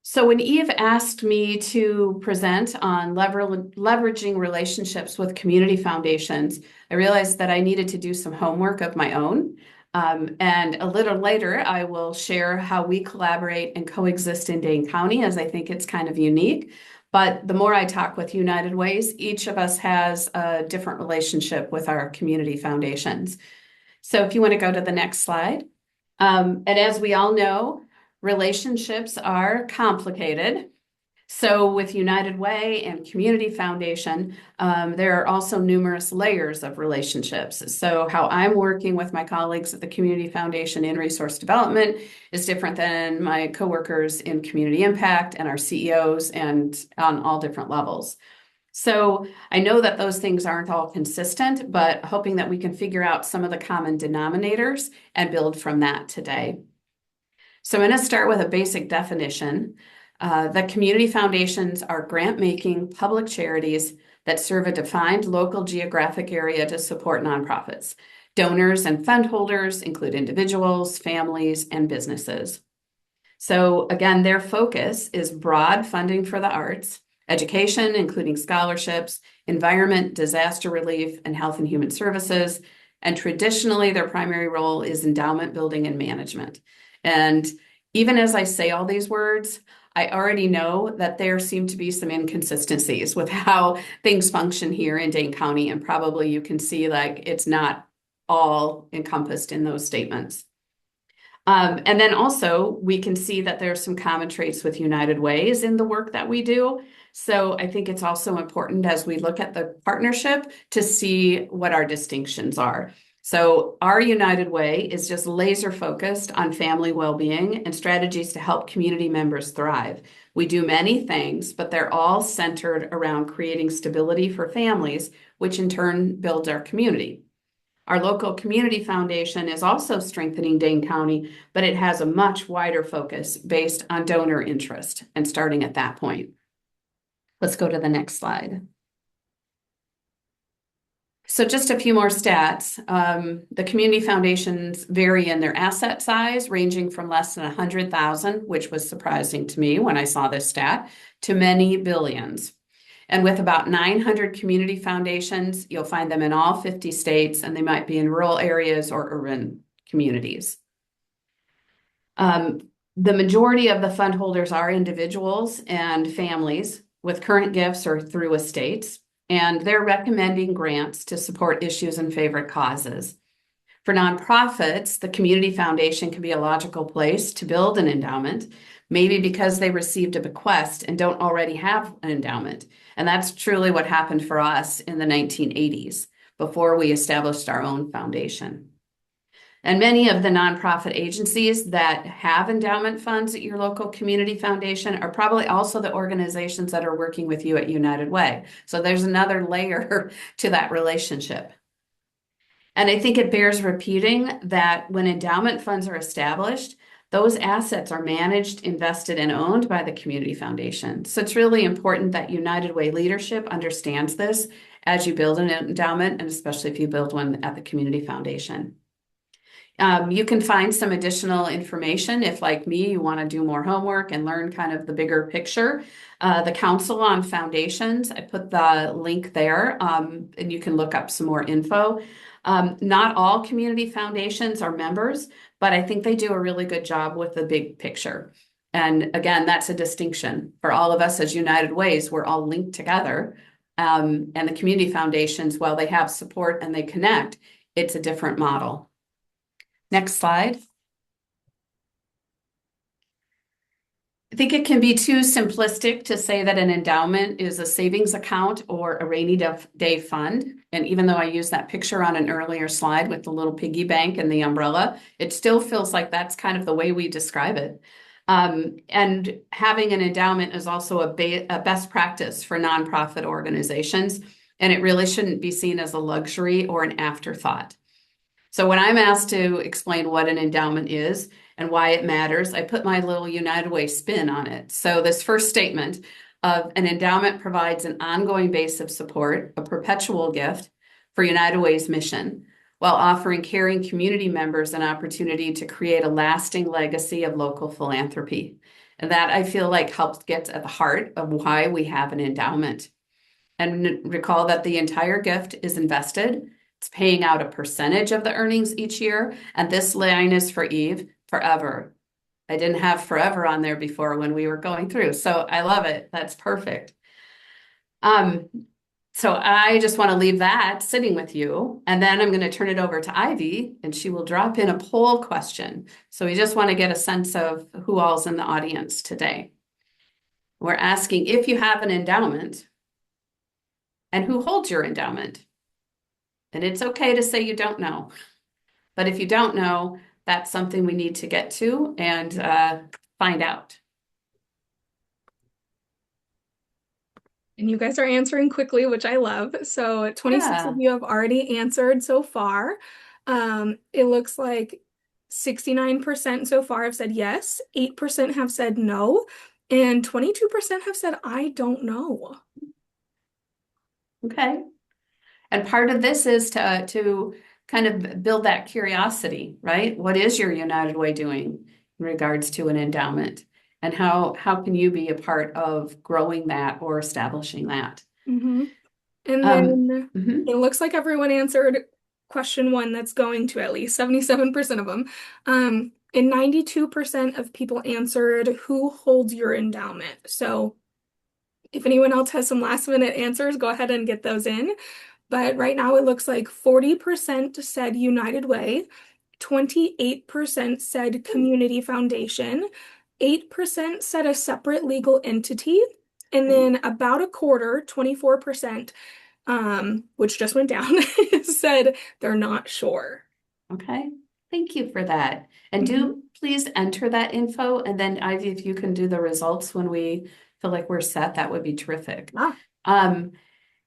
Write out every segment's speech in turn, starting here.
So when Eve asked me to present on leveraging relationships with community foundations, I realized that I needed to do some homework of my own. And a little later, I will share how we collaborate and coexist in Dane County, as I think it's kind of unique. But the more I talk with United Ways, each of us has a different relationship with our community foundations. So if you want to go to the next slide. And as we all know, relationships are complicated. So with United Way and Community Foundation, there are also numerous layers of relationships. So how I'm working with my colleagues at the Community Foundation in resource development is different than my coworkers in community impact and our CEOs and on all different levels. So I know that those things aren't all consistent, but hoping that we can figure out some of the common denominators and build from that today. So I'm going to start with a basic definition. The community foundations are grant-making public charities that serve a defined local geographic area to support nonprofits. Donors and fund holders include individuals, families, and businesses. So again, their focus is broad funding for the arts, education, including scholarships, environment, disaster relief, and health and human services. And traditionally, their primary role is endowment building and management. And even as I say all these words, I already know that there seem to be some inconsistencies with how things function here in Dane County, and probably you can see like it's not all encompassed in those statements. And then also we can see that there's some common traits with United Ways in the work that we do. So I think it's also important as we look at the partnership to see what our distinctions are. So our United Way is just laser focused on family well-being and strategies to help community members thrive. We do many things, but they're all centered around creating stability for families, which in turn builds our community. Our local community foundation is also strengthening Dane County, but it has a much wider focus based on donor interest and starting at that point. Let's go to the next slide. So just a few more stats. The community foundations vary in their asset size, ranging from less than 100,000, which was surprising to me when I saw this stat, to many billions. And with about 900 community foundations, you'll find them in all 50 states, and they might be in rural areas or urban communities. The majority of the fund holders are individuals and families with current gifts or through estates, and they're recommending grants to support issues and favorite causes. For nonprofits, the community foundation can be a logical place to build an endowment, maybe because they received a bequest and don't already have an endowment. And that's truly what happened for us in the 1980s, before we established our own foundation. And many of the nonprofit agencies that have endowment funds at your local community foundation are probably also the organizations that are working with you at United Way. So there's another layer to that relationship. And I think it bears repeating that when endowment funds are established, those assets are managed, invested, and owned by the community foundation. So it's really important that United Way leadership understands this as you build an endowment, and especially if you build one at the community foundation. You can find some additional information if, like me, you want to do more homework and learn kind of the bigger picture. The Council on Foundations, I put the link there, and you can look up some more info. Not all community foundations are members, but I think they do a really good job with the big picture. And again, that's a distinction. For all of us as United Ways, we're all linked together. And the community foundations, while they have support and they connect, it's a different model. Next slide. I think it can be too simplistic to say that an endowment is a savings account or a rainy day fund. And even though I used that picture on an earlier slide with the little piggy bank and the umbrella, it still feels like that's kind of the way we describe it. And having an endowment is also a best practice for nonprofit organizations, and it really shouldn't be seen as a luxury or an afterthought. So when I'm asked to explain what an endowment is and why it matters, I put my little United Way spin on it. So this first statement of an endowment provides an ongoing base of support, a perpetual gift for United Way's mission, while offering caring community members an opportunity to create a lasting legacy of local philanthropy. And that I feel like helps get at the heart of why we have an endowment. And recall that the entire gift is invested. It's paying out a percentage of the earnings each year. And this line is for Eve forever. I didn't have forever on there before when we were going through. So I love it. That's perfect. Um, so I just want to leave that sitting with you. And then I'm going to turn it over to Ivy and she will drop in a poll question. So we just want to get a sense of who all's in the audience today. We're asking if you have an endowment and who holds your endowment. And it's okay to say you don't know. But if you don't know, that's something we need to get to and find out. And you guys are answering quickly, which I love. So 26 of you have already answered so far. It looks like 69% so far have said yes, 8% have said no, and 22% have said I don't know. Okay. And part of this is to kind of build that curiosity, right? What is your United Way doing in regards to an endowment? And how can you be a part of growing that or establishing that? Mm-hmm. And then it looks like everyone answered question one that's going to at least 77% of them. And 92% of people answered who holds your endowment. So if anyone else has some last minute answers, go ahead and get those in. But right now it looks like 40% said United Way, 28% said Community Foundation, 8% said a separate legal entity, and then about a quarter, 24%, which just went down, said they're not sure. Okay, thank you for that. And do please enter that info. And then Ivy, if you can do the results when we feel like we're set, that would be terrific. Ah.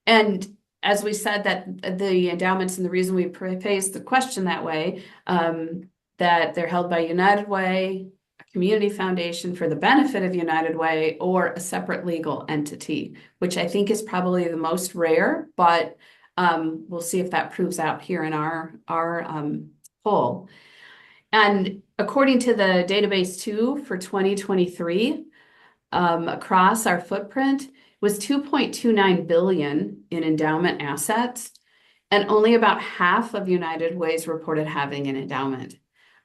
And as we said, that the endowments and the reason we phrased the question that way, that they're held by United Way, a community foundation for the benefit of United Way, or a separate legal entity, which I think is probably the most rare, but we'll see if that proves out here in our poll. And according to the database too, for 2023, across our footprint was 2.29 billion in endowment assets, and only about half of United Way's reported having an endowment.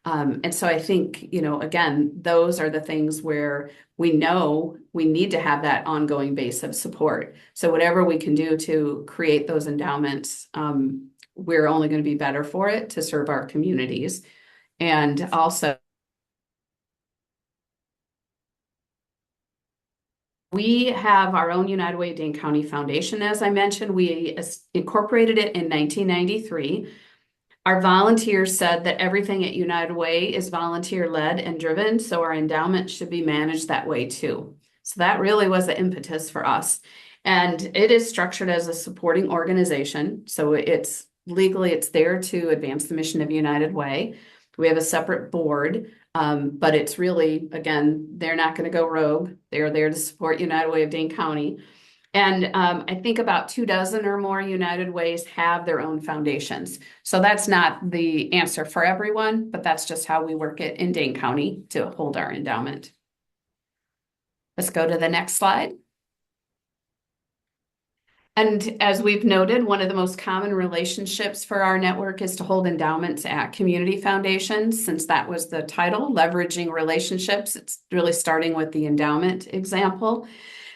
And so I think, again, those are the things where we know we need to have that ongoing base of support. So whatever we can do to create those endowments, we're only going to be better for it to serve our communities. And also, we have our own United Way Dane County Foundation, as I mentioned. We incorporated it in 1993. Our volunteers said that everything at United Way is volunteer-led and driven, so our endowment should be managed that way too. So that really was the impetus for us. And it is structured as a supporting organization. So it's legally, it's there to advance the mission of United Way. We have a separate board, but it's really, again, they're not going to go rogue. They're there to support United Way of Dane County. And I think about 24 or more United Ways have their own foundations. So that's not the answer for everyone, but that's just how we work it in Dane County to hold our endowment. Let's go to the next slide. And as we've noted, one of the most common relationships for our network is to hold endowments at community foundations. Since that was the title, leveraging relationships, it's really starting with the endowment example.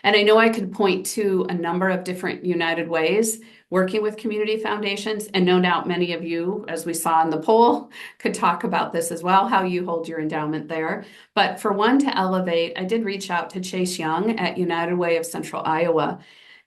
And I know I could point to a number of different United Ways working with community foundations, and no doubt many of you, as we saw in the poll, could talk about this as well, how you hold your endowment there. But for one to elevate, I did reach out to Chase Young at United Way of Central Iowa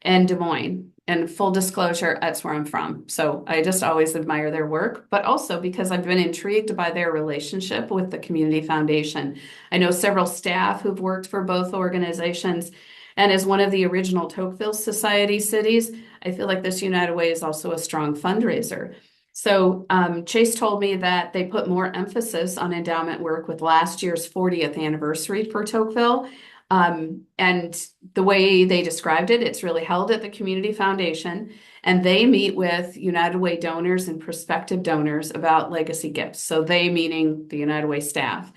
and Des Moines. And full disclosure, that's where I'm from. So I just always admire their work, but also because I've been intrigued by their relationship with the Community Foundation. I know several staff who've worked for both organizations. And as one of the original Tocqueville Society cities, I feel like this United Way is also a strong fundraiser. So Chase told me that they put more emphasis on endowment work with last year's 40th anniversary for Tocqueville. And the way they described it, it's really held at the Community Foundation, and they meet with United Way donors and prospective donors about legacy gifts. So they meaning the United Way staff.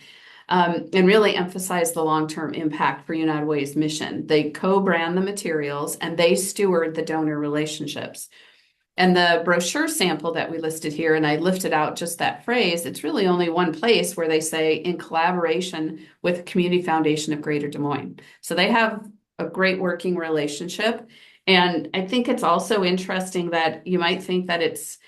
and really emphasize the long-term impact for United Way's mission. They co-brand the materials and they steward the donor relationships. And the brochure sample that we listed here, and I lifted out just that phrase, it's really only one place where they say in collaboration with the Community Foundation of Greater Des Moines. So they have a great working relationship. And I think it's also interesting that you might think that it's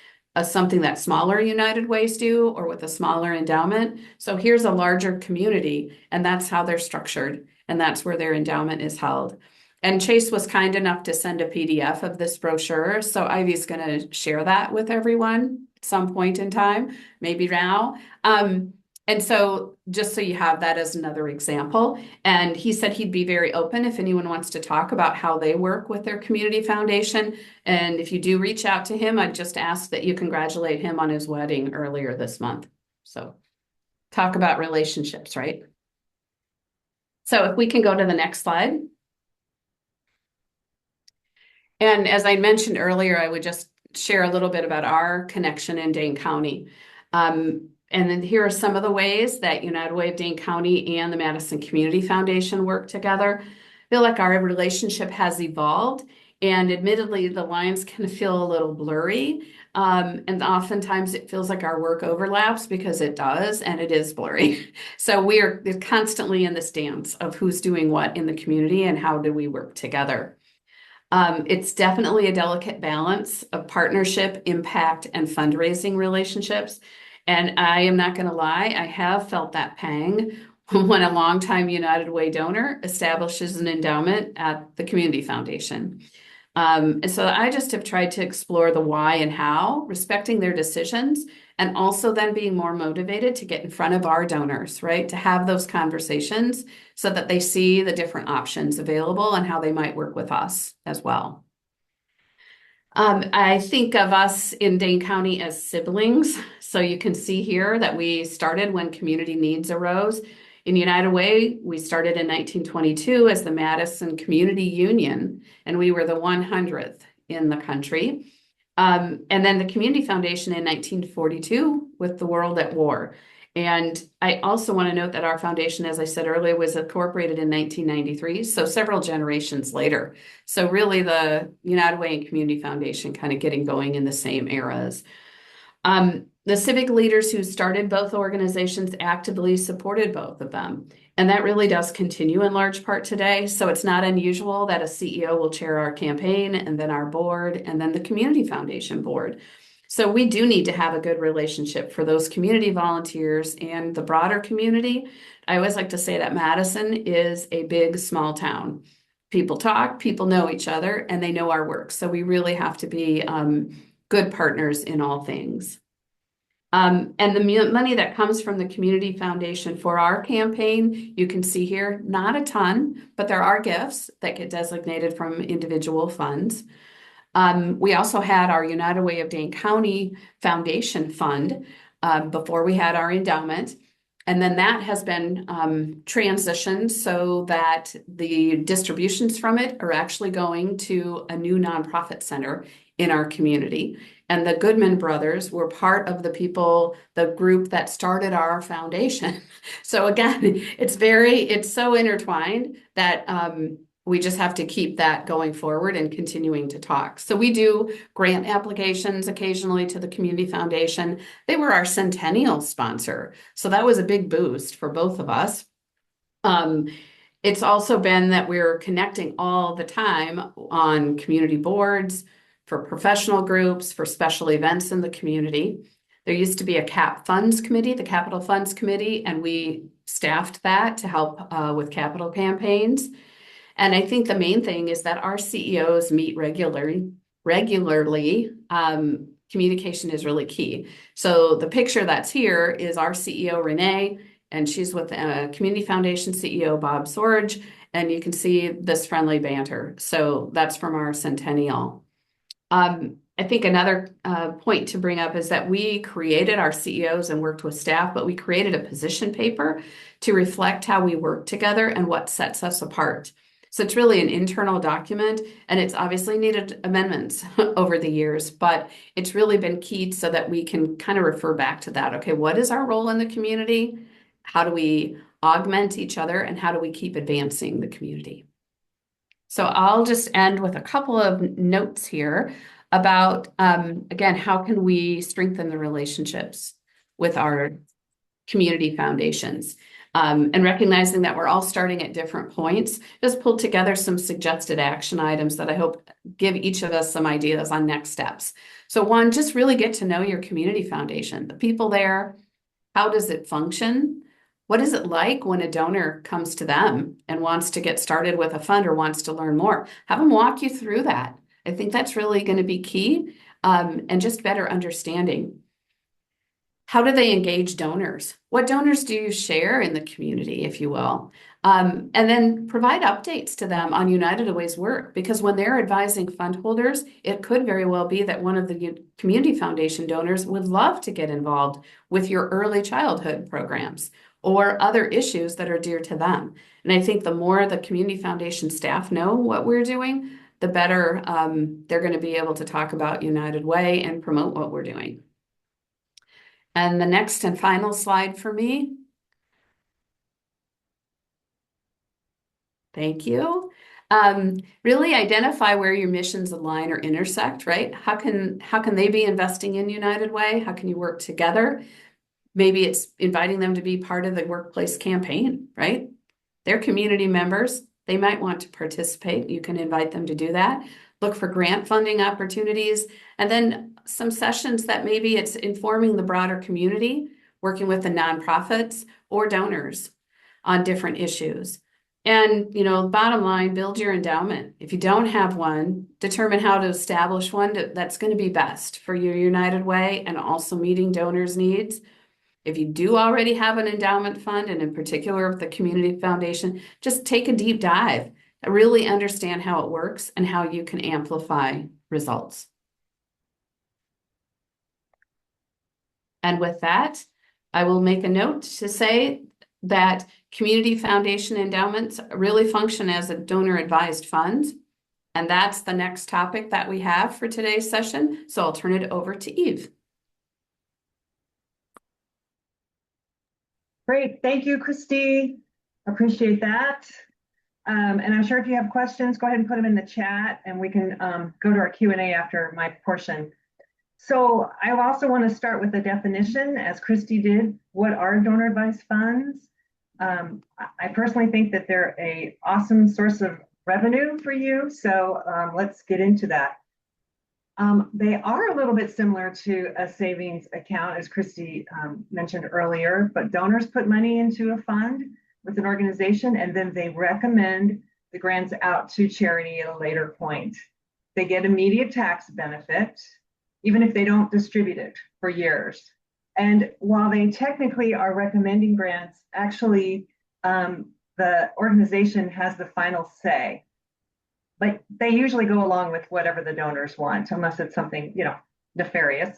something that smaller United Ways do or with a smaller endowment. So here's a larger community, and that's how they're structured, and that's where their endowment is held. And Chase was kind enough to send a PDF of this brochure. So Ivy's going to share that with everyone at some point in time, maybe now. And so just so you have that as another example. And he said he'd be very open if anyone wants to talk about how they work with their community foundation. And if you do reach out to him, I'd just ask that you congratulate him on his wedding earlier this month. So talk about relationships, right? So if we can go to the next slide. And as I mentioned earlier, I would just share a little bit about our connection in Dane County. And then here are some of the ways that United Way of Dane County and the Madison Community Foundation work together. I feel like our relationship has evolved, and admittedly, the lines can feel a little blurry. And oftentimes it feels like our work overlaps because it does, and it is blurry. So we're constantly in this dance of who's doing what in the community and how do we work together. It's definitely a delicate balance of partnership, impact, and fundraising relationships. And I am not going to lie, I have felt that pang when a longtime United Way donor establishes an endowment at the Community Foundation. And so I just have tried to explore the why and how, respecting their decisions, and also then being more motivated to get in front of our donors, right? To have those conversations so that they see the different options available and how they might work with us as well. I think of us in Dane County as siblings. So you can see here that we started when community needs arose. In United Way, we started in 1922 as the Madison Community Union, and we were the 100th in the country. And then the Community Foundation in 1942 with the world at war. And I also want to note that our foundation, as I said earlier, was incorporated in 1993, so several generations later. So really the United Way and Community Foundation kind of getting going in the same eras. The civic leaders who started both organizations actively supported both of them. And that really does continue in large part today. So it's not unusual that a CEO will chair our campaign and then our board and then the Community Foundation board. So we do need to have a good relationship for those community volunteers and the broader community. I always like to say that Madison is a big, small town. People talk, people know each other, and they know our work. So we really have to be good partners in all things. And the money that comes from the Community Foundation for our campaign, you can see here, not a ton, but there are gifts that get designated from individual funds. We also had our United Way of Dane County Foundation Fund before we had our endowment. And then that has been transitioned so that the distributions from it are actually going to a new nonprofit center in our community. And the Goodman brothers were part of the group that started our foundation. So again, it's so intertwined that we just have to keep that going forward and continuing to talk. So we do grant applications occasionally to the Community Foundation. They were our centennial sponsor. So that was a big boost for both of us. It's also been that we're connecting all the time on community boards, for professional groups, for special events in the community. There used to be a CAP Funds Committee, the Capital Funds Committee, and we staffed that to help with capital campaigns. And I think the main thing is that our CEOs meet regularly. Communication is really key. So the picture that's here is our CEO, Renee, and she's with Community Foundation CEO, Bob Sorge, and you can see this friendly banter. So that's from our centennial. I think another point to bring up is that we created our CEOs and worked with staff, but we created a position paper to reflect how we work together and what sets us apart. So it's really an internal document, and it's obviously needed amendments over the years, but it's really been key so that we can kind of refer back to that. Okay, what is our role in the community? how do we augment each other, and how do we keep advancing the community? So I'll just end with a couple of notes here about, again, how can we strengthen the relationships with our community foundations? And recognizing that we're all starting at different points, just pulled together some suggested action items that I hope give each of us some ideas on next steps. So one, just really get to know your community foundation, the people there. How does it function? What is it like when a donor comes to them and wants to get started with a fund or wants to learn more? Have them walk you through that. I think that's really going to be key, and just better understanding. How do they engage donors? What donors do you share in the community, if you will? And then provide updates to them on United Away's work, because when they're advising fund holders, it could very well be that one of the community foundation donors would love to get involved with your early childhood programs or other issues that are dear to them. And I think the more the community foundation staff know what we're doing, the better they're going to be able to talk about United Way and promote what we're doing. And the next and final slide for me. Thank you. Really identify where your missions align or intersect, right? How can they be investing in United Way? How can you work together? Maybe it's inviting them to be part of the workplace campaign, right? They're community members. They might want to participate. You can invite them to do that. Look for grant funding opportunities, and then some sessions that maybe it's informing the broader community, working with the nonprofits or donors on different issues. And, bottom line, build your endowment. If you don't have one, determine how to establish one that's going to be best for your United Way and also meeting donors' needs. If you do already have an endowment fund, and in particular the community foundation, just take a deep dive, really understand how it works and how you can amplify results. And with that, I will make a note to say that community foundation endowments really function as a donor-advised fund. And that's the next topic that we have for today's session. So I'll turn it over to Eve. Great. Thank you, Kristi. Appreciate that. And I'm sure if you have questions, go ahead and put them in the chat and we can go to our Q&A after my portion. So I also want to start with the definition, as Kristi did. What are donor advised funds? I personally think that they're an awesome source of revenue for you. So let's get into that. They are a little bit similar to a savings account, as Kristi mentioned earlier, but donors put money into a fund with an organization, and then they recommend the grants out to charity at a later point. They get immediate tax benefit, even if they don't distribute it for years. And while they technically are recommending grants, actually the organization has the final say. But they usually go along with whatever the donors want, unless it's something, nefarious.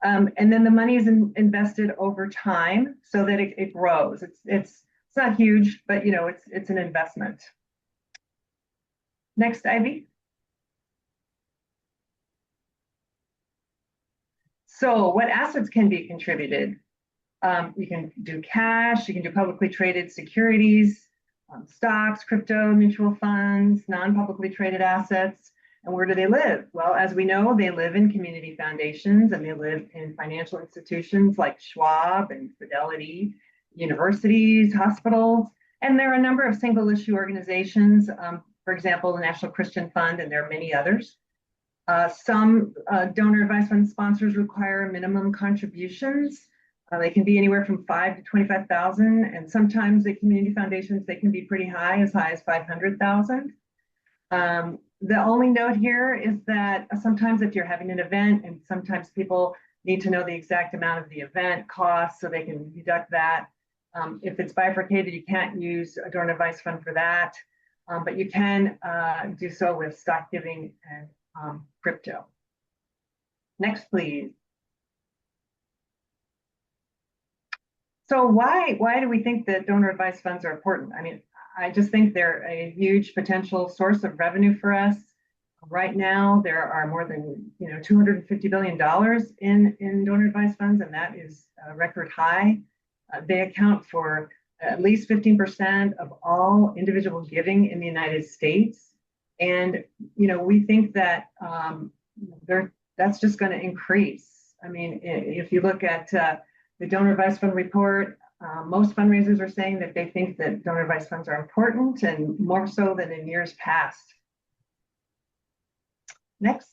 And then the money is invested over time so that it grows. It's not huge, but it's an investment. Next, Ivy. So what assets can be contributed? You can do cash, you can do publicly traded securities, stocks, crypto, mutual funds, non-publicly traded assets. And where do they live? Well, as we know, they live in community foundations and they live in financial institutions like Schwab and Fidelity, universities, hospitals. And there are a number of single issue organizations, for example, the National Christian Fund, and there are many others. Some donor advised fund sponsors require minimum contributions. They can be anywhere from $5,000 to $25,000, and sometimes the community foundations, they can be pretty high as $500,000. The only note here is that sometimes if you're having an event, and sometimes people need to know the exact amount of the event cost so they can deduct that. If it's bifurcated, you can't use a donor advised fund for that, but you can do so with stock giving and crypto. Next, please. So why do we think that donor advised funds are important? I mean, I just think they're a huge potential source of revenue for us. Right now, there are more than $250 billion in donor advised funds, and that is a record high. They account for at least 15% of all individual giving in the United States. And, we think that that's just going to increase. I mean, if you look at the donor advised fund report, most fundraisers are saying that they think that donor advised funds are important and more so than in years past. Next.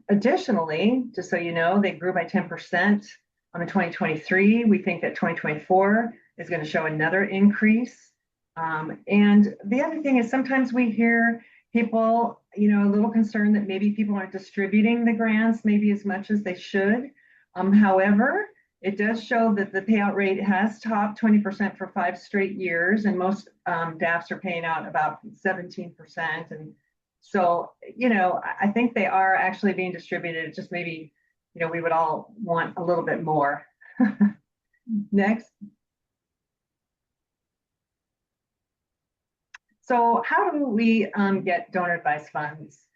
Additionally, just so you know, they grew by 10% on the 2023. We think that 2024 is going to show another increase. And the other thing is sometimes we hear people, a little concerned that maybe people aren't distributing the grants maybe as much as they should. However, it does show that the payout rate has topped 20% for 5 straight years, and most DAFs are paying out about 17%. And so, I think they are actually being distributed. Just maybe, we would all want a little bit more. Next. So how do we get donor advised funds?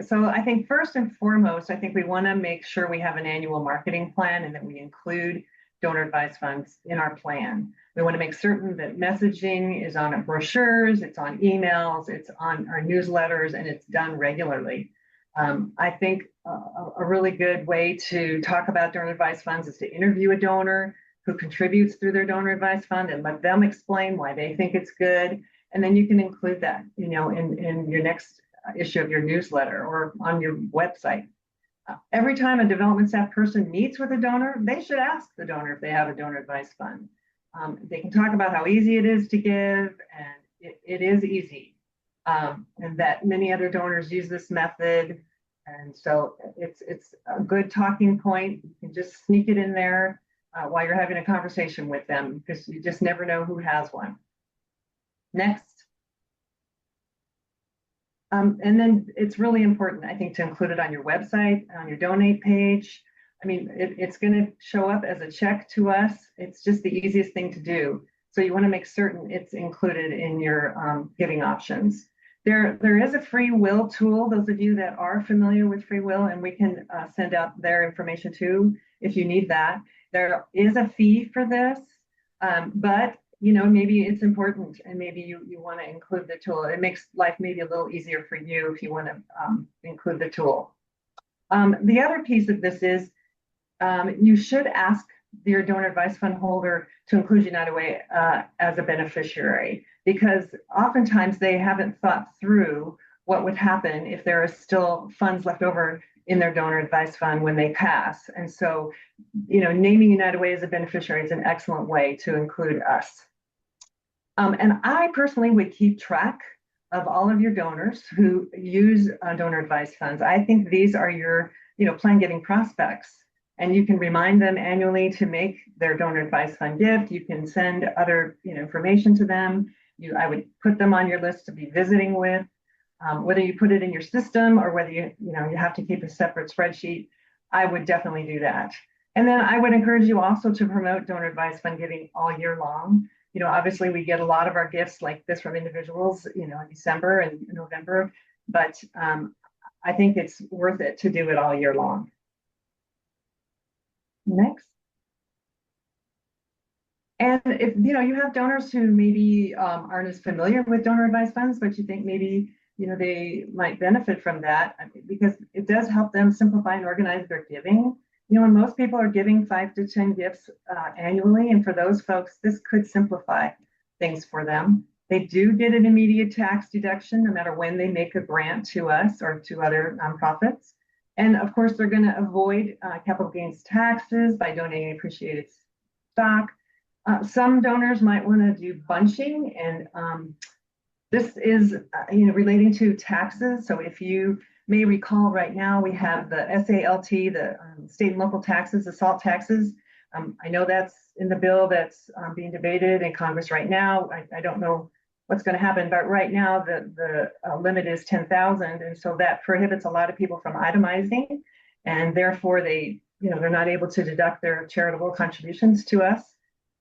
So I think first and foremost, I think we want to make sure we have an annual marketing plan and that we include donor advised funds in our plan. We want to make certain that messaging is on our brochures, it's on emails, it's on our newsletters, and it's done regularly. I think a really good way to talk about donor advised funds is to interview a donor who contributes through their donor advised fund and let them explain why they think it's good. And then you can include that, in your next issue of your newsletter or on your website. Every time a development staff person meets with a donor, they should ask the donor if they have a donor advised fund. They can talk about how easy it is to give, and it is easy, and that many other donors use this method. And so it's a good talking point. You can just sneak it in there while you're having a conversation with them, because you just never know who has one. Next. And then it's really important, I think, to include it on your website, on your donate page. I mean, it's going to show up as a check to us. It's just the easiest thing to do. So you want to make certain it's included in your giving options. There is a free will tool, those of you that are familiar with free will, and we can send out their information too if you need that. There is a fee for this, but maybe it's important and maybe you want to include the tool. It makes life maybe a little easier for you if you want to include the tool. The other piece of this is you should ask your donor advised fund holder to include United Way as a beneficiary, because oftentimes they haven't thought through what would happen if there are still funds left over in their donor advised fund when they pass. And so, naming United Way as a beneficiary is an excellent way to include us. And I personally would keep track of all of your donors who use donor advised funds. I think these are your, plan giving prospects, and you can remind them annually to make their donor advised fund gift. You can send other, information to them. I would put them on your list to be visiting with. Whether you put it in your system or whether you have to keep a separate spreadsheet, I would definitely do that. And then I would encourage you also to promote donor advised fund giving all year long. Obviously we get a lot of our gifts like this from individuals, in December and November, but I think it's worth it to do it all year long. Next. And if you have donors who maybe aren't as familiar with donor advised funds, but you think maybe they might benefit from that, because it does help them simplify and organize their giving. And most people are giving 5 to 10 gifts annually, and for those folks, this could simplify things for them. They do get an immediate tax deduction no matter when they make a grant to us or to other nonprofits. And of course, they're going to avoid capital gains taxes by donating appreciated stock. Some donors might want to do bunching, and this is relating to taxes. So if you may recall, right now we have the SALT, the state and local taxes, the SALT taxes. I know that's in the bill that's being debated in Congress right now. I don't know what's going to happen, but right now the limit is 10,000, and so that prohibits a lot of people from itemizing, and therefore they're not able to deduct their charitable contributions to us.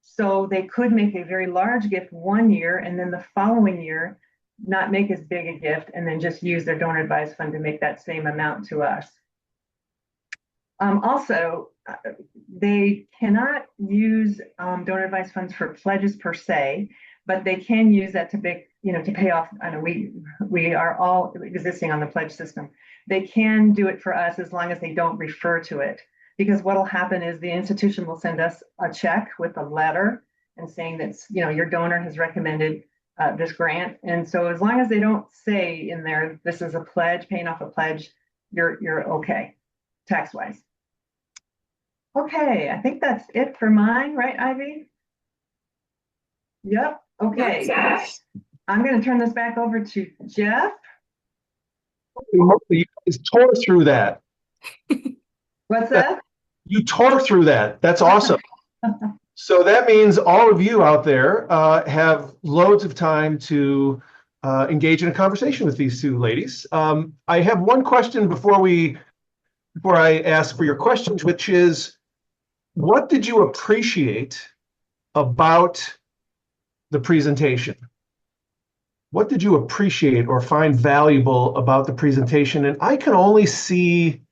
So they could make a very large gift one year, and then the following year not make as big a gift, and then just use their donor advised fund to make that same amount to us. Also, they cannot use donor advised funds for pledges per se, but they can use that to to pay off. I know we are all existing on the pledge system. They can do it for us as long as they don't refer to it. Because what will happen is the institution will send us a check with a letter and saying that your donor has recommended this grant. And so as long as they don't say in there, this is a pledge, paying off a pledge, you're okay, tax-wise. Okay, I think that's it for mine, right, Ivy? Yep, okay. I'm going to turn this back over to Jeff. You guys tore through that. What's that? You tore through that. That's awesome. So that means all of you out there have loads of time to engage in a conversation with these two ladies. I have one question before I ask for your questions, which is, what did you appreciate about the presentation? What did you appreciate or find valuable about the presentation? And I can only see,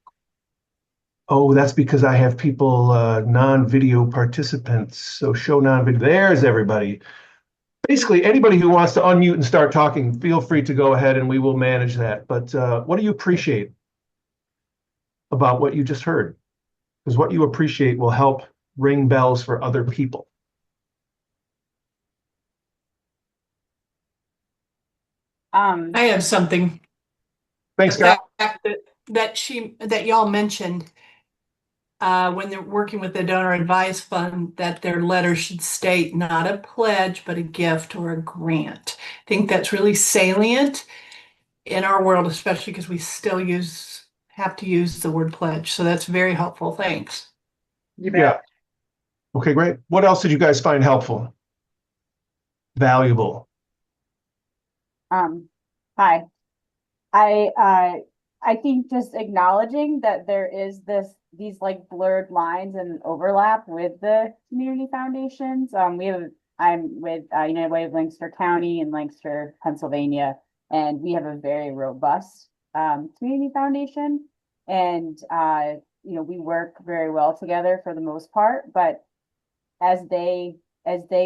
oh, that's because I have people, non-video participants. So show non-video. There's everybody. Basically, anybody who wants to unmute and start talking, feel free to go ahead and we will manage that. But what do you appreciate about what you just heard? Because what you appreciate will help ring bells for other people. I have something. Thanks, The Scott. fact that y'all mentioned when they're working with the donor advised fund that their letter should state not a pledge but a gift or a grant. I think that's really salient in our world, especially because we still have to use the word pledge. So that's very helpful. Thanks. You bet. Yeah. Okay, great. What else did you guys find helpful? Valuable? Hi. I think just acknowledging that there is these like blurred lines and overlap with the community foundations. I'm with United Way of Lancaster County in Lancaster, Pennsylvania, and we have a very robust community foundation, and we work very well together for the most part. But as they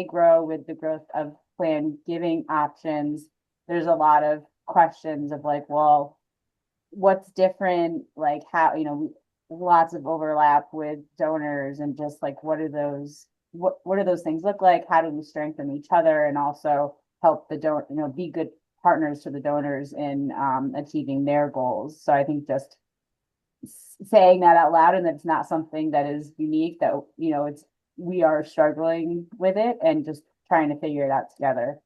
grow with the growth of planned giving options, there's a lot of questions of like, well, what's different? Like how, lots of overlap with donors, and just like what do those things look like? How do we strengthen each other and also help the donor, be good partners to the donors in achieving their goals? So I think just saying that out loud, and that it's not something that is unique, that we are struggling with it and just trying to figure it out together.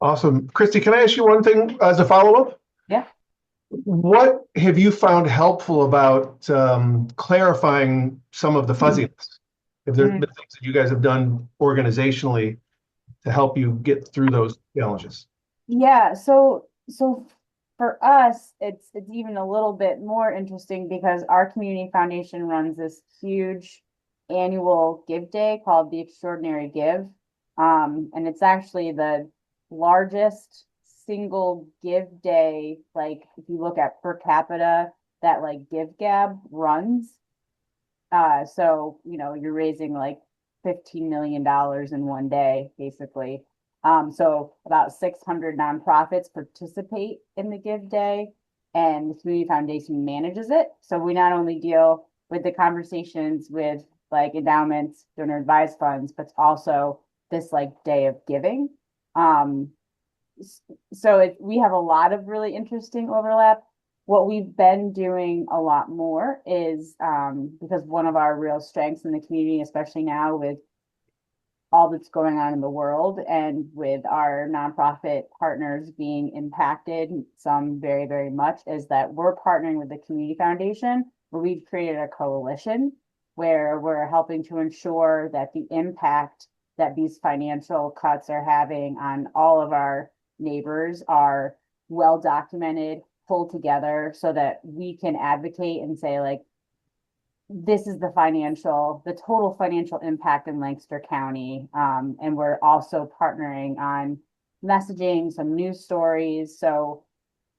Awesome. Kristi, can I ask you one thing as a follow-up? Yeah. What have you found helpful about clarifying some of the fuzziness? If there's been things that you guys have done organizationally to help you get through those challenges? Yeah, so for us, it's even a little bit more interesting because our community foundation runs this huge annual give day called the Extraordinary Give. And it's actually the largest single give day, like if you look at per capita, that like GiveGab runs. So you're raising like $15 million in one day, basically. So about 600 nonprofits participate in the Give Day, and the Community Foundation manages it. So we not only deal with the conversations with like endowments, donor advised funds, but also this like day of giving. So we have a lot of really interesting overlap. What we've been doing a lot more is because one of our real strengths in the community, especially now with all that's going on in the world and with our nonprofit partners being impacted, some very, very much, is that we're partnering with the Community Foundation, where we've created a coalition where we're helping to ensure that the impact that these financial cuts are having on all of our neighbors are well documented, pulled together, so that we can advocate and say, like, this is the total financial impact in Lancaster County. And we're also partnering on messaging, some news stories. So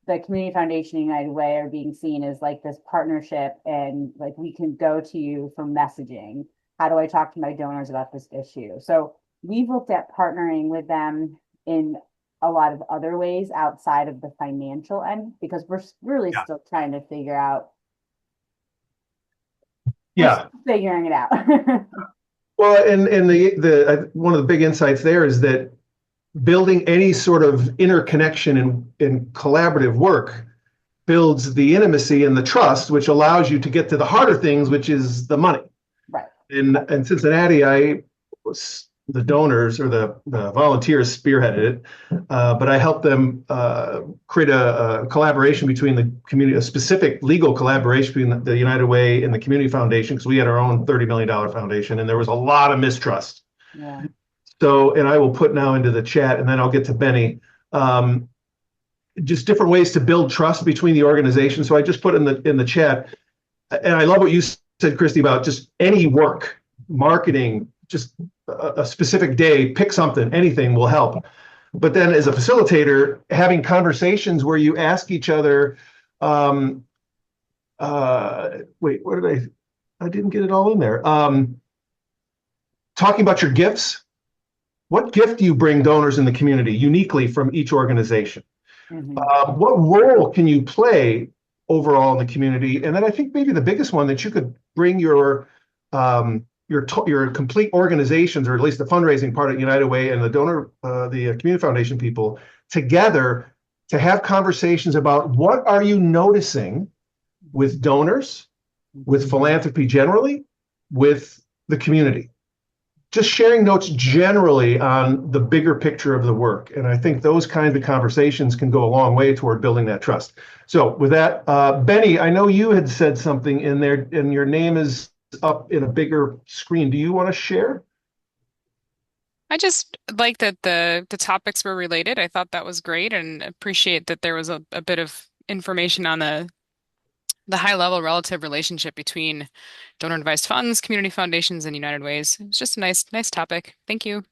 the Community Foundation and United Way are being seen as like this partnership, and like we can go to you for messaging. How do I talk to my donors about this issue? So we've looked at partnering with them in a lot of other ways outside of the financial end, because we're really still trying to figure out. Yeah. Figuring it out. Well, and one of the big insights there is that building any sort of interconnection in collaborative work builds the intimacy and the trust, which allows you to get to the harder things, which is the money. Right. In Cincinnati, the donors or the volunteers spearheaded it, but I helped them create a collaboration between the community, a specific legal collaboration between the United Way and the Community Foundation, because we had our own $30 million foundation, and there was a lot of mistrust. Yeah. So, and I will put now into the chat, and then I'll get to Benny, just different ways to build trust between the organizations. So I just put in the chat, and I love what you said, Kristi, about just any work, marketing, just a specific day, pick something, anything will help. But then as a facilitator, having conversations where you ask each other, wait, what did I didn't get it all in there. Talking about your gifts. What gift do you bring donors in the community uniquely from each organization? Mm-hmm. What role can you play overall in the community? And then I think maybe the biggest one, that you could bring your complete organizations, or at least the fundraising part at United Way and the Community Foundation people together to have conversations about what are you noticing with donors, with philanthropy generally, with the community. Just sharing notes generally on the bigger picture of the work. And I think those kinds of conversations can go a long way toward building that trust. So with that, Benny, I know you had said something in there, and your name is up in a bigger screen. Do you want to share? I just like that the topics were related. I thought that was great, and appreciate that there was a bit of information on the high level relative relationship between donor advised funds, community foundations, and United Ways. It's just a nice topic. Thank you.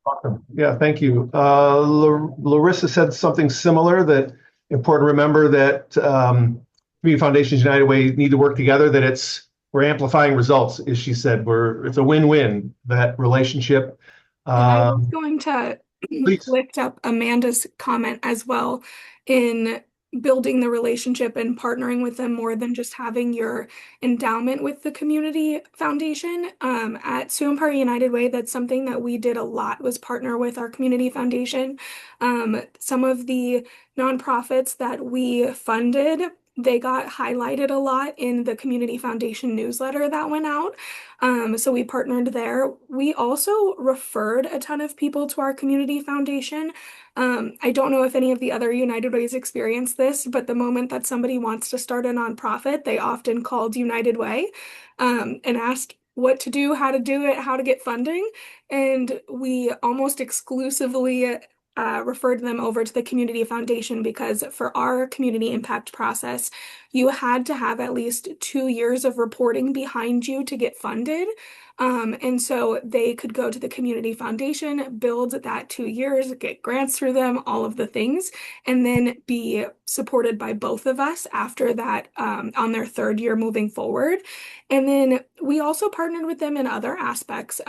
Awesome. Yeah, thank you. Larissa said something similar, that important to remember that community foundations, United Way need to work together, that we're amplifying results, as she said. It's a win-win, that relationship. I was going to lift up Amanda's comment as well in building the relationship and partnering with them more than just having your endowment with the community foundation. At Suampara United Way, that's something that we did a lot, was partner with our community foundation. Some of the nonprofits that we funded, they got highlighted a lot in the community foundation newsletter that went out. So we partnered there. We also referred a ton of people to our community foundation. I don't know if any of the other United Ways experienced this, but the moment that somebody wants to start a nonprofit, they often called United Way and asked what to do, how to do it, how to get funding. And we almost exclusively referred them over to the community foundation, because for our community impact process, you had to have at least 2 years of reporting behind you to get funded. And so they could go to the community foundation, build that 2 years, get grants through them, all of the things, and then be supported by both of us after that on their 3rd year moving forward. And then we also partnered with them in other aspects.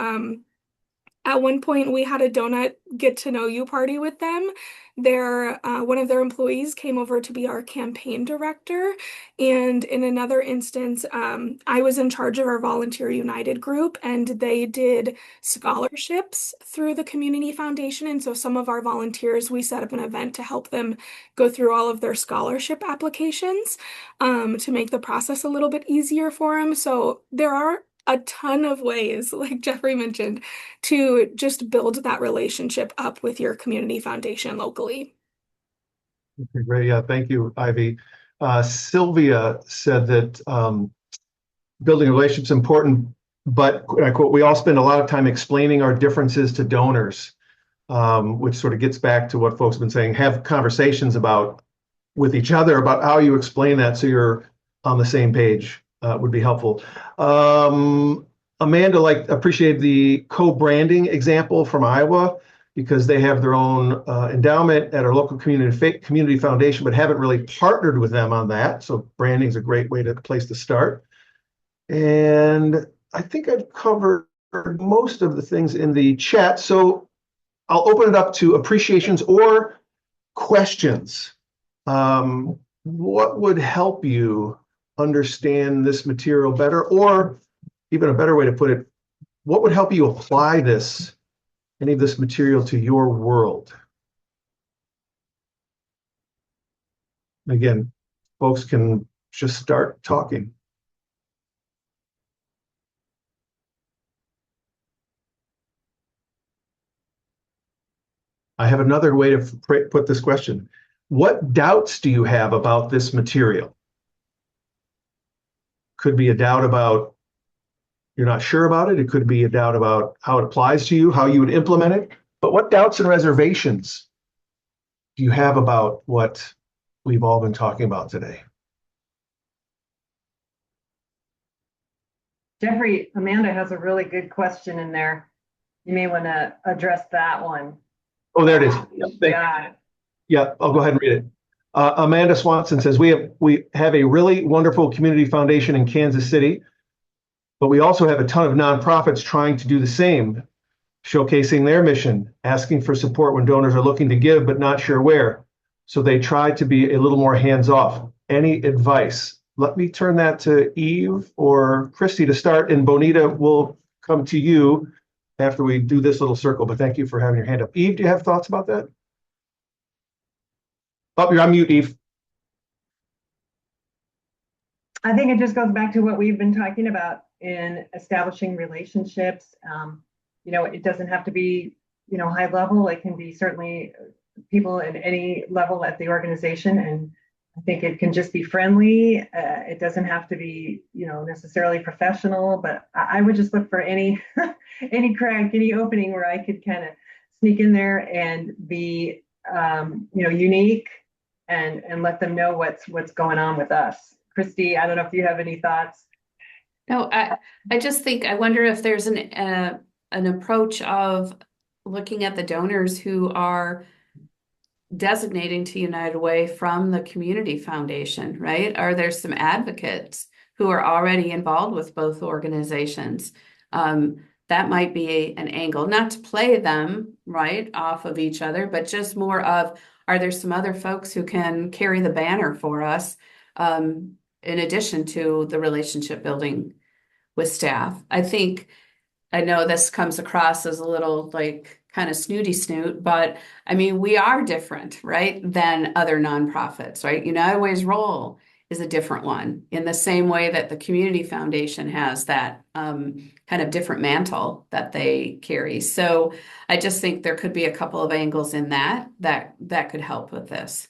At one point, we had a donut get to know you party with them. One of their employees came over to be our campaign director. And in another instance, I was in charge of our Volunteer United group, and they did scholarships through the Community Foundation. And so some of our volunteers, we set up an event to help them go through all of their scholarship applications to make the process a little bit easier for them. So there are a ton of ways, like Jeffrey mentioned, to just build that relationship up with your community foundation locally. Okay, great. Yeah, thank you, Ivy. Sylvia said that building relationships is important, but I quote, we all spend a lot of time explaining our differences to donors, which sort of gets back to what folks have been saying. Have conversations with each other about how you explain that so you're on the same page. Would be helpful. Amanda, appreciate the co-branding example from Iowa. because they have their own endowment at our local community foundation, but haven't really partnered with them on that. So branding is a great place to start. And I think I've covered most of the things in the chat. So I'll open it up to appreciations or questions. What would help you understand this material better? Or even a better way to put it, what would help you apply any of this material to your world? Again, folks can just start talking. I have another way to put this question. What doubts do you have about this material? Could be a doubt about you're not sure about it. It could be a doubt about how it applies to you, how you would implement it. But what doubts and reservations do you have about what we've all been talking about today? Jeffrey, Amanda has a really good question in there. You may want to address that one. Oh, there it is. Yeah, I'll go ahead and read it. Amanda Swanson says, we have a really wonderful community foundation in Kansas City, but we also have a ton of nonprofits trying to do the same, showcasing their mission, asking for support when donors are looking to give but not sure where. So they try to be a little more hands-off. Any advice? Let me turn that to Eve or Kristi to start, and Bonita will come to you after we do this little circle, but thank you for having your hand up. Eve, do you have thoughts about that? Oh, you're on mute, Eve. I think it just goes back to what we've been talking about in establishing relationships. It doesn't have to be, high level. It can be certainly people at any level at the organization. And I think it can just be friendly. It doesn't have to be, necessarily professional, but I would just look for any crack, any opening where I could kind of sneak in there and be, unique and let them know what's going on with us. Kristi, I don't know if you have any thoughts. No, I just think, I wonder if there's an approach of looking at the donors who are designating to United Way from the community foundation, right? Are there some advocates who are already involved with both organizations? That might be an angle, not to play them right off of each other, but just more of, are there some other folks who can carry the banner for us, in addition to the relationship building with staff? I know this comes across as a little kind of snooty snoot, but I mean, we are different, right, than other nonprofits, right? United Way's role is a different one, in the same way that the community foundation has that kind of different mantle that they carry. So I just think there could be a couple of angles in that could help with this.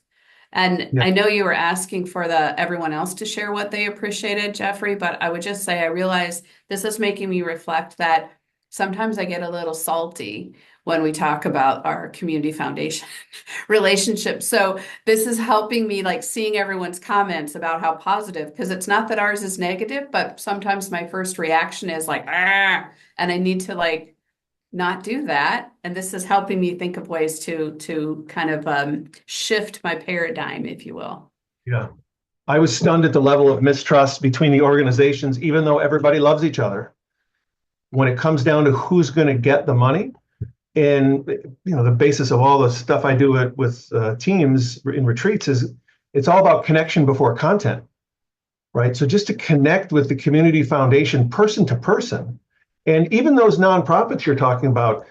And yeah. I know you were asking for everyone else to share what they appreciated, Jeffrey, but I would just say I realize this is making me reflect that sometimes I get a little salty when we talk about our community foundation relationship. So this is helping me seeing everyone's comments about how positive, because it's not that ours is negative, but sometimes my first reaction is and I need to not do that. And this is helping me think of ways to kind of shift my paradigm, if you will. Yeah. I was stunned at the level of mistrust between the organizations, even though everybody loves each other. When it comes down to who's going to get the money, and the basis of all the stuff I do with teams in retreats is it's all about connection before content, right? So just to connect with the community foundation person to person. And even those nonprofits you're talking about,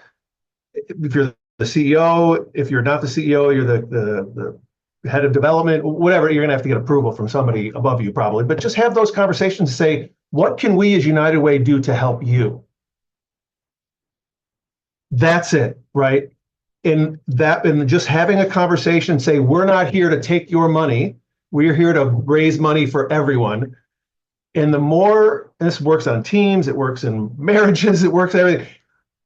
if you're the CEO, if you're not the CEO, you're the head of development, whatever, you're going to have to get approval from somebody above you probably. But just have those conversations and say, what can we as United Way do to help you? That's it, right? And just having a conversation, say, we're not here to take your money. We're here to raise money for everyone. And the more, and this works on teams, it works in marriages, it works everything.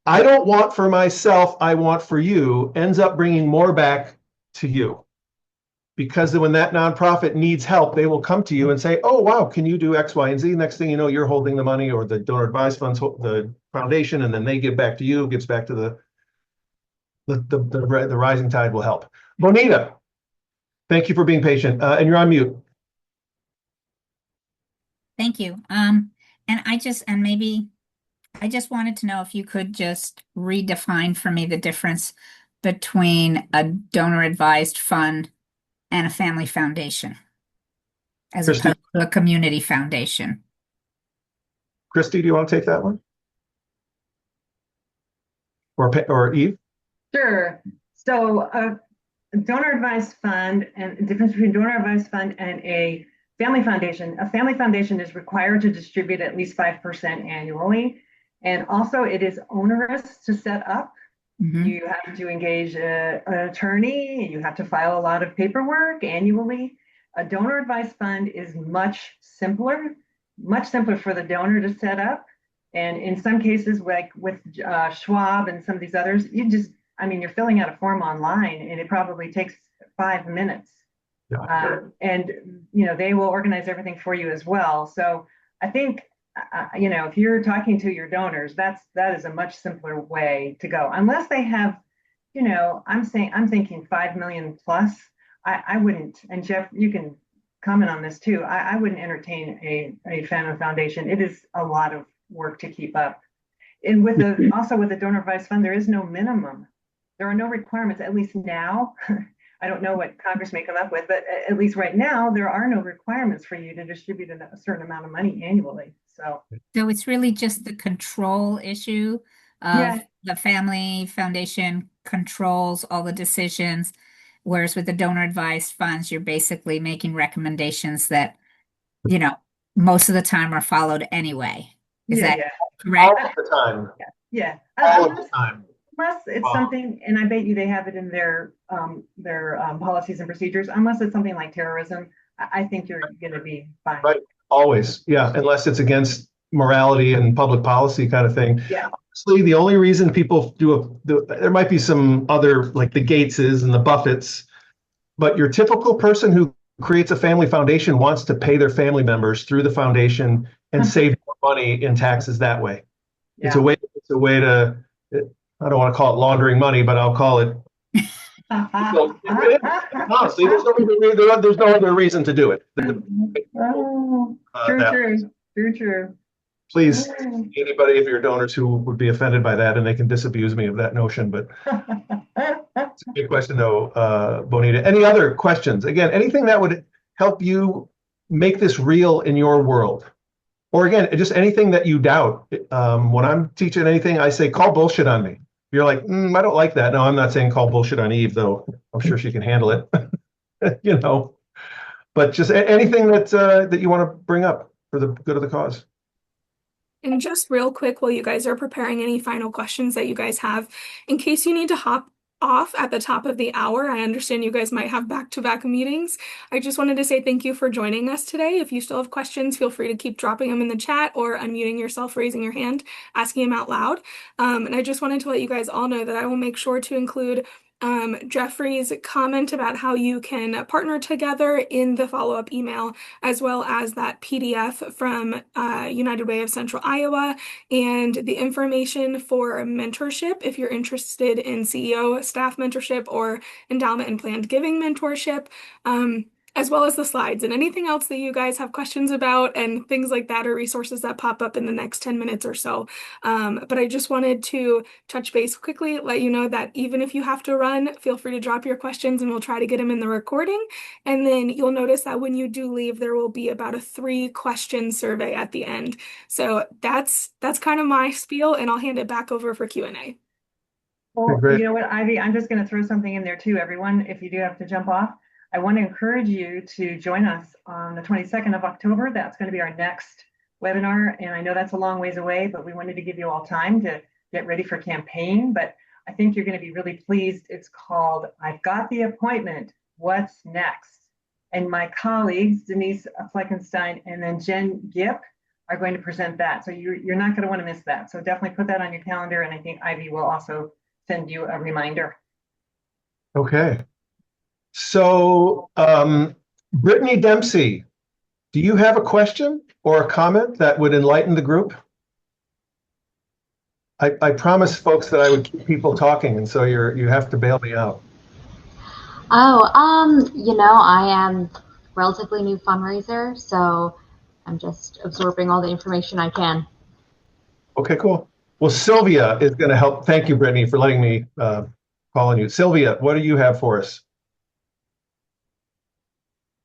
I don't want for myself, I want for you, ends up bringing more back to you. Because then when that nonprofit needs help, they will come to you and say, oh, wow, can you do X, Y, and Z? Next thing you know, you're holding the money, or the donor advised funds, the foundation, and then they give back to you, gives back to the rising tide will help. Bonita, thank you for being patient, and you're on mute. Thank you. And I just wanted to know if you could just redefine for me the difference between a donor advised fund and a family foundation, as Kristi? opposed to a community foundation. Kristi, do you want to take that one? Or Eve? Sure. So a donor advised fund, and the difference between donor advised fund and a family foundation is required to distribute at least 5% annually. And also it is onerous to set up. Mm-hmm. You have to engage an attorney. You have to file a lot of paperwork annually. A donor advised fund is much simpler for the donor to set up. And in some cases, like with Schwab and some of these others, you're filling out a form online and it probably takes 5 minutes. Yeah. And they will organize everything for you as well. So I think, if you're talking to your donors, that is a much simpler way to go. Unless they have, I'm thinking 5 million plus. I wouldn't. And Jeff, you can comment on this too. I wouldn't entertain a family foundation. It is a lot of work to keep up. And also with the donor advised fund, there is no minimum. There are no requirements, at least now. I don't know what Congress may come up with, but at least right now, there are no requirements for you to distribute a certain amount of money annually. So it's really just the control issue of the family foundation controls all the decisions, whereas with the donor advised funds, you're basically making recommendations that, most of the time are followed anyway. Is that correct? All the time. Yeah. All of the time. Unless it's something, and I bet you they have it in their policies and procedures, unless it's something like terrorism, I think you're going to be fine. Right. Always. Yeah. Unless it's against morality and public policy kind of thing. Yeah. Honestly, the only reason people there might be some other, like the Gateses and the Buffetts, but your typical person who creates a family foundation wants to pay their family members through the foundation and save more money in taxes that way. Yeah. It's a way to, I don't want to call it laundering money, but I'll call it. Honestly, there's no other reason to do it. True. Please, anybody of your donors who would be offended by that, and they can disabuse me of that notion, but it's a good question though, Bonita. Any other questions? Again, anything that would help you make this real in your world? Or again, just anything that you doubt. When I'm teaching anything, I say, call bullshit on me. You're like, I don't like that. No, I'm not saying call bullshit on Eve, though. I'm sure she can handle it. But just anything that you want to bring up for the good of the cause. And just real quick, while you guys are preparing any final questions that you guys have, in case you need to hop off at the top of the hour, I understand you guys might have back-to-back meetings. I just wanted to say thank you for joining us today. If you still have questions, feel free to keep dropping them in the chat or unmuting yourself, raising your hand, asking them out loud. And I just wanted to let you guys all know that I will make sure to include Jeffrey's comment about how you can partner together in the follow-up email, as well as that PDF from United Way of Central Iowa and the information for mentorship if you're interested in CEO staff mentorship or endowment and planned giving mentorship. As well as the slides and anything else that you guys have questions about and things like that, or resources that pop up in the next 10 minutes or so. But I just wanted to touch base quickly, let you know that even if you have to run, feel free to drop your questions and we'll try to get them in the recording. And then you'll notice that when you do leave, there will be about a 3-question survey at the end. So that's kind of my spiel, and I'll hand it back over for Q&A. Well, you know what, Ivy, I'm just going to throw something in there too, everyone, if you do have to jump off. I want to encourage you to join us on the 22nd of October. That's going to be our next webinar. And I know that's a long ways away, but we wanted to give you all time to get ready for campaign. But I think you're going to be really pleased. It's called I've Got the Appointment, What's Next? And my colleagues, Denise Fleckenstein and then Jen Gipp, are going to present that. So you're not going to want to miss that. So definitely put that on your calendar. And I think Ivy will also send you a reminder. Okay. So, Brittany Dempsey, do you have a question or a comment that would enlighten the group? I promised folks that I would keep people talking, and so you have to bail me out. Oh, I am relatively new fundraiser, so I'm just absorbing all the information I can. Okay, cool. Well, Sylvia is going to help. Thank you, Brittany, for letting me call on you. Sylvia, what do you have for us?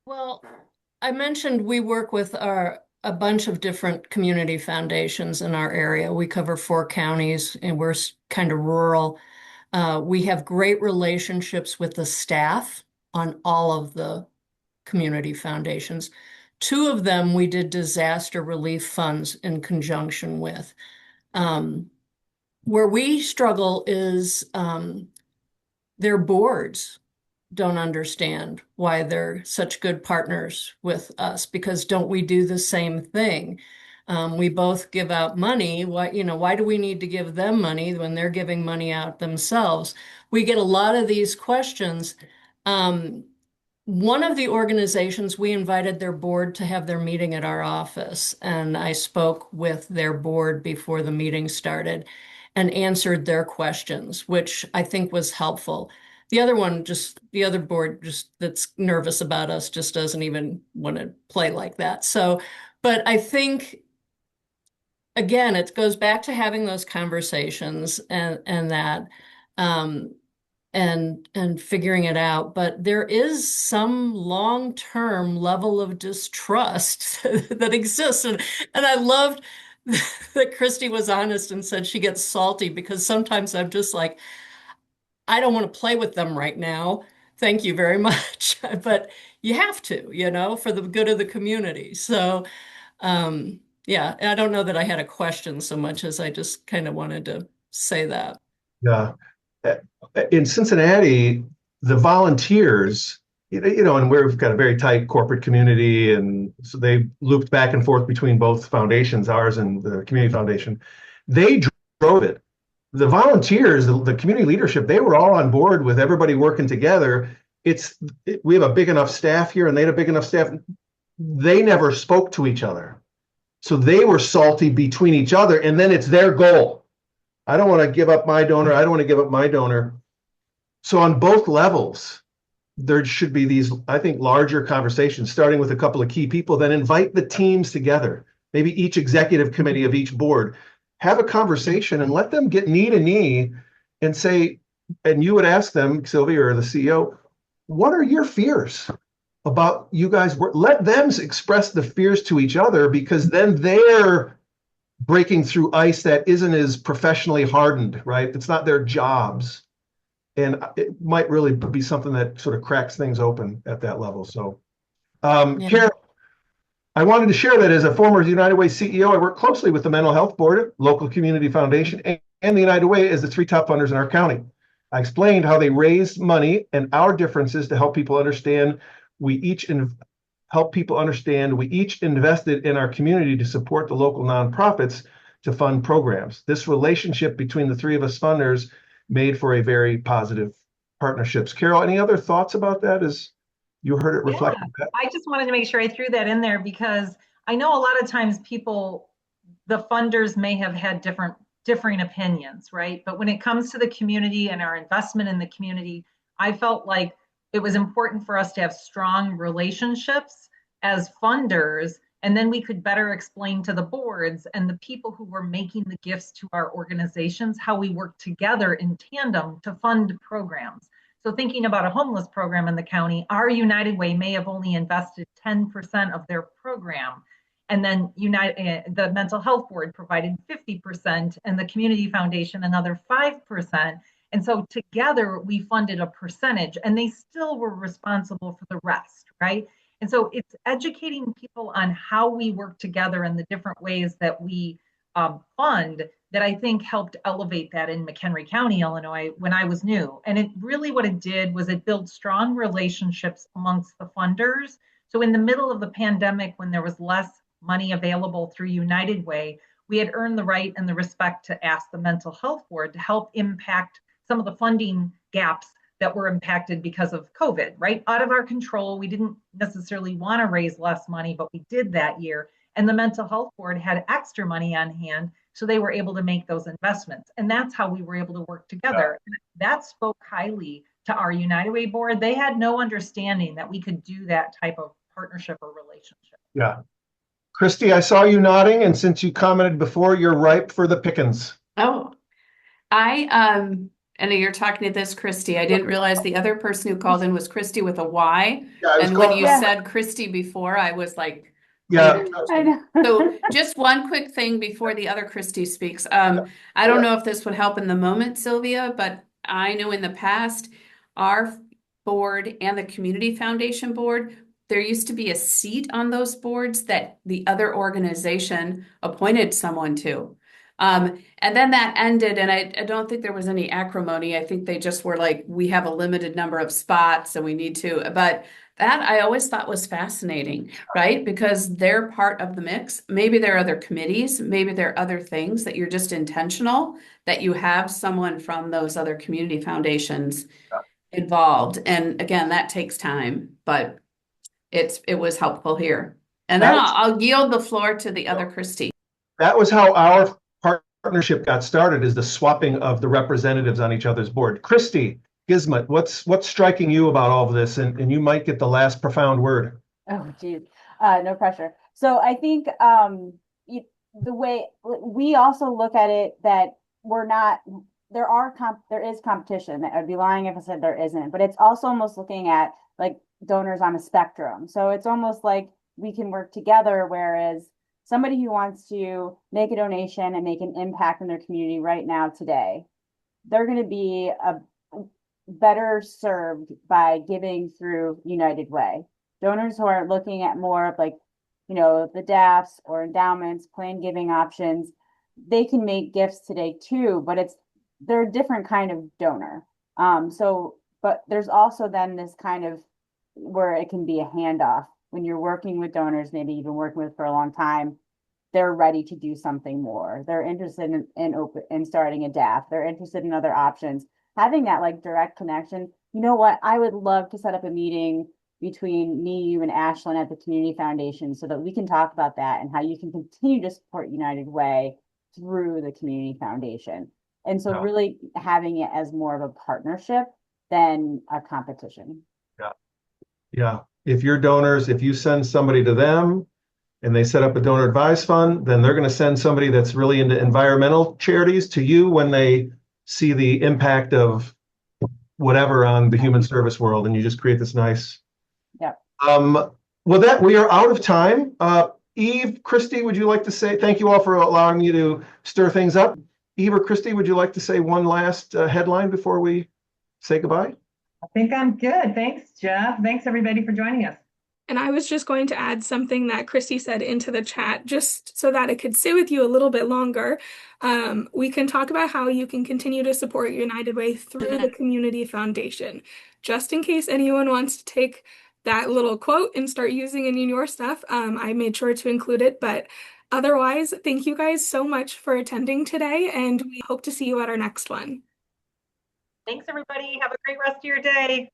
Well, I mentioned we work with a bunch of different community foundations in our area. We cover 4 counties and we're kind of rural. We have great relationships with the staff on all of the community foundations. 2 of them we did disaster relief funds in conjunction with. Where we struggle is their boards don't understand why they're such good partners with us, because don't we do the same thing? We both give out money. Why do we need to give them money when they're giving money out themselves? We get a lot of these questions. One of the organizations, we invited their board to have their meeting at our office, and I spoke with their board before the meeting started and answered their questions, which I think was helpful. The other board that's nervous about us just doesn't even want to play like that. But I think, again, it goes back to having those conversations and that, and figuring it out. But there is some long-term level of distrust that exists. And I loved that Kristi was honest and said she gets salty because sometimes I'm just like, I don't want to play with them right now. Thank you very much. But you have to, for the good of the community. So, yeah, I don't know that I had a question so much as I just kind of wanted to say that. Yeah. In Cincinnati, the volunteers, and we've got a very tight corporate community, and so they looped back and forth between both foundations, ours and the community foundation. They drove it. The volunteers, the community leadership, they were all on board with everybody working together. We have a big enough staff here, and they had a big enough staff. They never spoke to each other. So they were salty between each other, and then it's their goal. I don't want to give up my donor. I don't want to give up my donor. So on both levels, there should be these, I think, larger conversations, starting with a couple of key people, then invite the teams together, maybe each executive committee of each board, have a conversation and let them get knee to knee and say, and you would ask them, Sylvia or the CEO, what are your fears about you guys? Let them express the fears to each other, because then they're breaking through ice that isn't as professionally hardened, right? It's not their jobs. And it might really be something that sort of cracks things open at that level. So, Yeah. Carol, I wanted to share that as a former United Way CEO, I work closely with the Mental Health Board, local community foundation, and the United Way as the 3 top funders in our county. I explained how they raised money and our differences to help people understand we each invested in our community to support the local nonprofits to fund programs. This relationship between the 3 of us funders made for a very positive partnerships. Carol, any other thoughts about that as you heard it reflected? Yeah, I just wanted to make sure I threw that in there because I know a lot of times the funders may have had differing opinions, right? But when it comes to the community and our investment in the community, I felt like it was important for us to have strong relationships as funders, and then we could better explain to the boards and the people who were making the gifts to our organizations how we work together in tandem to fund programs. So thinking about a homeless program in the county, our United Way may have only invested 10% of their program. And then the Mental Health Board provided 50% and the Community Foundation another 5%. And so together we funded a percentage and they still were responsible for the rest, right? And so it's educating people on how we work together and the different ways that we fund that I think helped elevate that in McHenry County, Illinois, when I was new. And it really, what it did was it built strong relationships amongst the funders. So in the middle of the pandemic, when there was less money available through United Way, we had earned the right and the respect to ask the Mental Health Board to help impact some of the funding gaps that were impacted because of COVID, right? Out of our control. We didn't necessarily want to raise less money, but we did that year. And the Mental Health Board had extra money on hand So they were able to make those investments. And that's how we were able to work together. And that spoke highly to our United Way board. They had no understanding that we could do that type of partnership or relationship. Yeah. Kristi, I saw you nodding, and since you commented before, you're ripe for the pickings. Oh, and you're talking to this Kristi. I didn't realize the other person who called in was Kristi with a Y. Yeah, And when you said Kristi before, I was like, yeah. I know. So just one quick thing before the other Kristi speaks. I don't know if this would help in the moment, Sylvia, but I know in the past, our board and the Community Foundation board, there used to be a seat on those boards that the other organization appointed someone to. And then that ended, and I don't think there was any acrimony. I think they just were like, we have a limited number of spots and we need to, but that I always thought was fascinating, right? Because they're part of the mix. Maybe there are other committees, maybe there are other things that you're just intentional, that you have someone from those other community foundations involved. And again, that takes time, but it was helpful here. And then I'll yield the floor to the other Kristi. That was how our partnership got started, is the swapping of the representatives on each other's board. Kristi Gizmet, what's striking you about all of this? And you might get the last profound word. Oh, geez. No pressure. So I think the way we also look at it, that we're not, there is competition. I'd be lying if I said there isn't, but it's also almost looking at like donors on a spectrum. So it's almost like we can work together, whereas somebody who wants to make a donation and make an impact in their community right now today, they're going to be better served by giving through United Way. Donors who are looking at more of like, the DAFs or endowments, planned giving options, they can make gifts today too, but they're a different kind of donor. But there's also then this kind of where it can be a handoff when you're working with donors, maybe you've been working with for a long time. They're ready to do something more. They're interested in starting a DAF. They're interested in other options. Having that like direct connection. You know what? I would love to set up a meeting between me, you, and Ashlyn at the Community Foundation so that we can talk about that and how you can continue to support United Way through the Community Foundation. And so really having it as more of a partnership than a competition. Yeah. If your donors, if you send somebody to them and they set up a donor advised fund, then they're going to send somebody that's really into environmental charities to you when they see the impact of whatever on the human service world, and you just create this nice. Yeah. With that, we are out of time. Eve, Kristi, would you like to say thank you all for allowing me to stir things up? Eve or Kristi, would you like to say one last headline before we say goodbye? I think I'm good. Thanks, Jeff. Thanks everybody for joining us. And I was just going to add something that Kristi said into the chat, just so that it could sit with you a little bit longer. We can talk about how you can continue to support United Way through the Community Foundation. Just in case anyone wants to take that little quote and start using it in your stuff, I made sure to include it. But otherwise, thank you guys so much for attending today, and we hope to see you at our next one. Thanks, everybody. Have a great rest of your day.